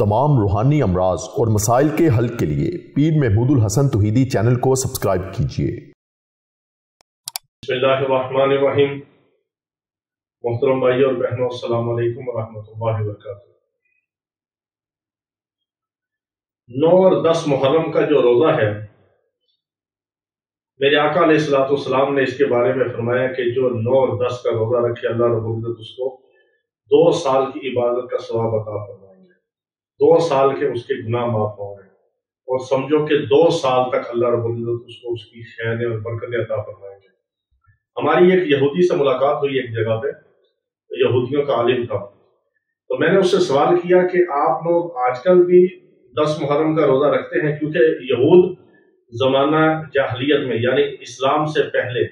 तमाम रूहानी अमराज और मसाइल के हल के लिए पीर महमूद उल हसन तौहीदी चैनल को सब्सक्राइब कीजिए। बिस्मिल्लाहिर्रहमानिर्रहीम। मोहतरम भाइयों और बहनों, अस्सलाम वालेकुम व रहमतुल्लाहि व बरकातुहू। 9 और 10 मुहर्रम का जो रोज़ा है, मेरे आका अलैहिस्सलाम ने इसके बारे में फरमाया कि जो 9 और 10 का रोज़ा रखे, अल्लाह रब्बुल इज़्ज़त उसको 2 साल की इबादत का सवाब अता फरमाएंगे, 2 साल के उसके गुनाह माफ होंगे और समझो कि 2 साल तक अल्लाह रब्बुल इज़्ज़त उसको उसकी खैरें और बरकतें अता फरमाएंगे। हमारी एक यहूदी से मुलाकात हुई एक जगह पे, तो यहूदियों का आलिम था, तो मैंने उससे सवाल किया कि आप लोग आजकल भी 10 मुहर्रम का रोज़ा रखते हैं? क्योंकि यहूद ज़माना जाहलियत में, यानी इस्लाम से पहले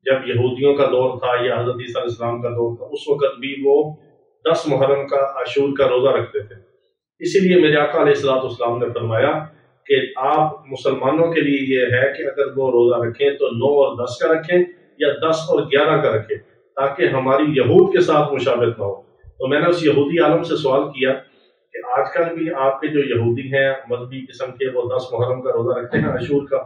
जब यहूदियों का दौर था या हज़रत ईसा अलैहिस्सलाम का दौर था, उस वक़्त भी वो 10 मुहर्रम का आशूर का रोज़ा रखते थे। इसीलिए मेरे आका अलैहिस्सलाम ने फरमाया कि आप मुसलमानों के लिए ये है कि अगर वो रोज़ा रखें तो 9 और 10 का रखें या 10 और 11 का रखें, ताकि हमारी यहूद के साथ मुशाबहत ना हो। तो मैंने उस यहूदी आलम से सवाल किया कि आजकल भी आपके जो यहूदी हैं मजहबी किस्म के, वो 10 मुहर्रम का रोज़ा रखते हैं आशूर का?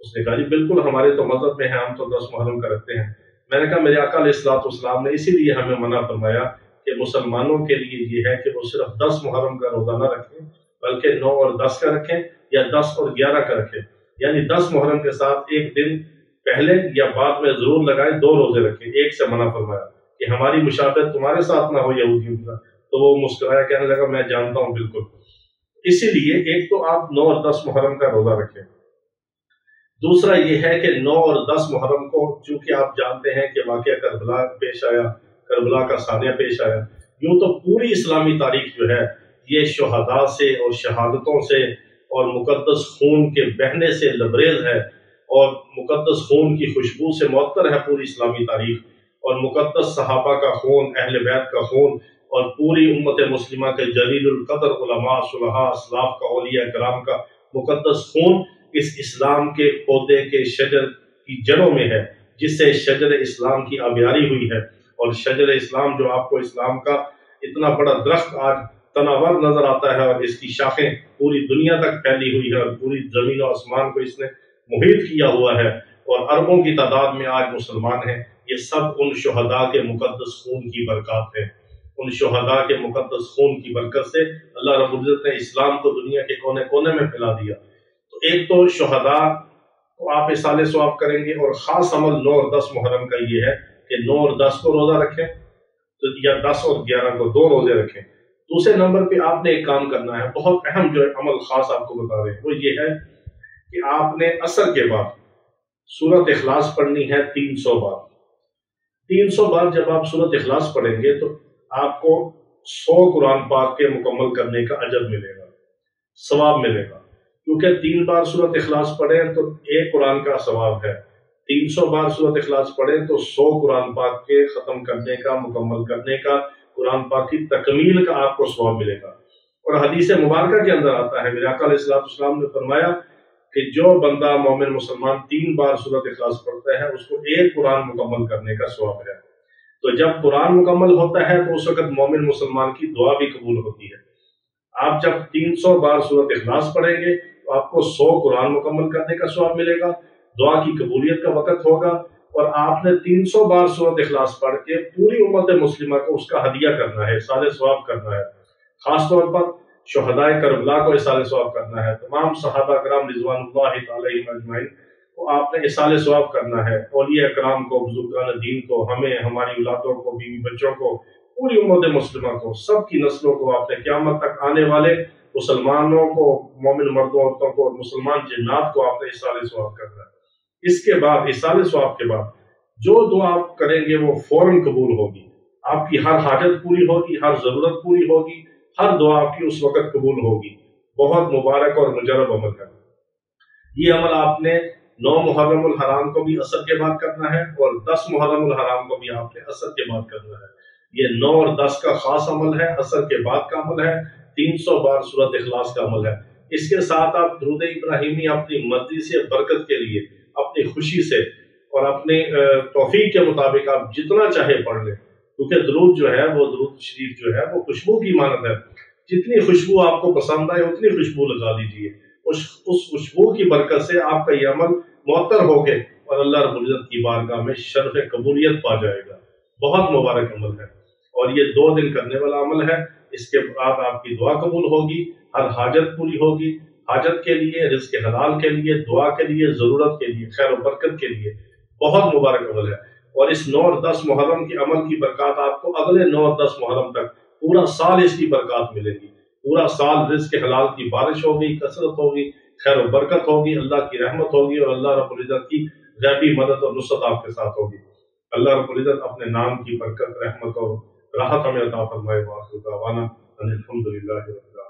उसने कहा जी बिल्कुल, हमारे तो मजहब में है, हम तो 10 मुहर्रम का रखते हैं। मैंने कहा मेरे आका अलैहिस्सलाम ने इसीलिए हमें मना फरमाया कि मुसलमानों के लिए ये है कि वो सिर्फ 10 मुहर्रम का रोज़ा ना रखें, बल्कि 9 और 10 का रखें या 10 और 11 का रखें। यानी 10 मुहर्रम के साथ एक दिन पहले या बाद में जरूर लगाए 2 रोजे रखें। एक से मना फरमाया कि हमारी मुशाबहत तुम्हारे साथ ना हो यहूदियों का। तो वो मुस्कुराया, कहने लगा मैं जानता हूँ बिल्कुल। इसीलिए एक तो आप 9 और 10 मुहर्रम का रोजा रखें। दूसरा ये है कि 9 और 10 मुहर्रम को, चूंकि आप जानते हैं कि वाकया करबला पेश आया, करबला का सानिया पेश आया, यूं तो पूरी इस्लामी तारीख जो है ये शुहदा से और शहादतों से और मुकद्दस खून के बहने से लबरेज है, और मुकद्दस खून की खुशबू से मुअत्तर है पूरी इस्लामी तारीख, और मुकद्दस सहाबा का खून, अहले बैत का खून और पूरी उम्मत मुस्लिमा के जलीलुल कदर उलमा, सुलहा, असलाफ का, औलिया कराम का मुकद्दस खून इस इस्लाम के पौधे के शजर की जड़ों में है, जिससे शजर इस्लाम की आबियारी हुई है। और शजर इस्लाम जो आपको इस्लाम का इतना बड़ा दरख्त आज तनावर नजर आता है और इसकी शाखें पूरी दुनिया तक फैली हुई है और पूरी जमीन और आसमान को इसने मुहित किया हुआ है और अरबों की तादाद में आज मुसलमान हैं, ये सब उन शुहदा के मुकद्दस खून की बरकत है। उन शुहदा के मुकद्दस खून की बरकत से अल्लाह रब्बुल इज़्ज़त ने इस्लाम को दुनिया के कोने कोने में फैला दिया। तो एक तो शुहदा को आप इसाले सवाब करेंगे, और खास अमल 9 और 10 मुहर्रम का ये है कि 9 और 10 को रोजा रखें तो या 10 और 11 को 2 रोजे रखें। दूसरे नंबर पे आपने एक काम करना है, बहुत अहम जो अमल खास आपको बता रहे हैं, वो ये है कि आपने असर के बाद सूरत इखलास पढ़नी है 300 बार। 300 बार जब आप सूरत इखलास पढ़ेंगे तो आपको 100 कुरान पाक के मुकम्मल करने का अजर मिलेगा, सवाब मिलेगा। क्योंकि 3 बार सूरत इखलास पढ़ें तो 1 कुरान का सवाब है, 300 बार सूरत इखलास पढ़ें तो 100 कुरान पाक के खत्म करने का, मुकम्मल करने का, कुरान पाक की तकमील का आपको सवाब मिलेगा। और हदीस मुबारका के अंदर आता है, मेरे आका अलैहिस्सलाम ने फरमाया कि जो बंदा मोमिन मुसलमान 3 बार सूरत इखलास पढ़ता है, उसको 1 कुरान मुकम्मल करने का सवाब है। तो जब कुरान मुकम्मल होता है तो उस वक्त मोमिन मुसलमान की दुआ भी कबूल होती है। आप जब 300 बार सूरत इखलास पढ़ेंगे तो आपको 100 कुरान मुकम्मल करने का सवाब मिलेगा, दुआ की कबूलियत का वक्त होगा, और आपने 300 बार सूरत इखलास पढ़ के पूरी उम्मत मुस्लिमा को उसका हदिया करना है, इसाले सवाब करना है। खास तौर पर शुहदाए करबला को इसाले सवाब करना है, तमाम सहाबा कराम रिज़वानुल्लाहि अलैहिम अजमईन को आपने इसाले सवाब करना है। औलिया कराम को, बुजुर्गान दीन को, हमें, हमारी औलादों को, बीवी बच्चों को, पूरी उम्मत मुस्लिमा को, सबकी नस्लों को आपने क़यामत तक आने वाले मुसलमानों को, मोमिन मर्दों औरतों को और मुसलमान जिन्नात को आपने इसाले सवाब करना है। इसके बाद, इसाले सवाब के बाद जो दुआ आप करेंगे वो फौरन कबूल होगी, आपकी हर हाजत पूरी होगी, हर जरूरत पूरी होगी, हर दुआ आपकी उस वक्त कबूल होगी। बहुत मुबारक और मुजरब अमल है ये। अमल आपने 9 मुहर्रमुल हराम को भी असर के बाद करना है और 10 मुहर्रमुल हराम को भी आपने असर के बाद करना है। ये 9 और 10 का खास अमल है, असर के बाद का अमल है, 300 बार सूरत इखलास का अमल है। इसके साथ आप दुरूद इब्राहिमी अपनी मर्जी से, बरकत के लिए, अपनी खुशी से और अपने तौफीक के मुताबिक आप जितना चाहे पढ़ लें, क्योंकि दुरूद जो है वो, दुरूद शरीफ जो है वो खुशबू की मानत है। جتنی خوشبو آپ کو پسند آئے اتنی خوشبو لگا لیجیے، اس خوشبو کی برکت سے آپ کا یہ عمل معطر ہو گئے اور اللہ رب العزت کی بارگاہ میں شرف قبولیت پا جائے گا۔ بہت مبارک عمل ہے اور یہ 2 دن کرنے والا عمل ہے۔ اس کے بعد آپ کی دعا قبول ہوگی، ہر حاجت پوری ہوگی، حاجت کے لیے، رزق حلال کے لیے، دعا کے لیے، ضرورت کے لیے، خیر و برکت کے لیے بہت مبارک عمل ہے۔ اور اس 9 اور 10 محرم کے عمل کی برکات آپ کو اگلے 9 اور 10 محرم تک پورا سال اس کی برکات ملے گی، پورا سال رزق حلال کی بارش ہوگی، کثرت ہوگی، خیر و برکت ہوگی، اللہ کی رحمت ہوگی اور اللہ رب العزت کی غیبی مدد اور نصرت آپ کے ساتھ ہوگی۔ اللہ رب العزت اپنے نام کی برکت، رحمت اور راحت ہمیں عطا فرمائے۔ وآخر دعوانا ان الحمد للہ۔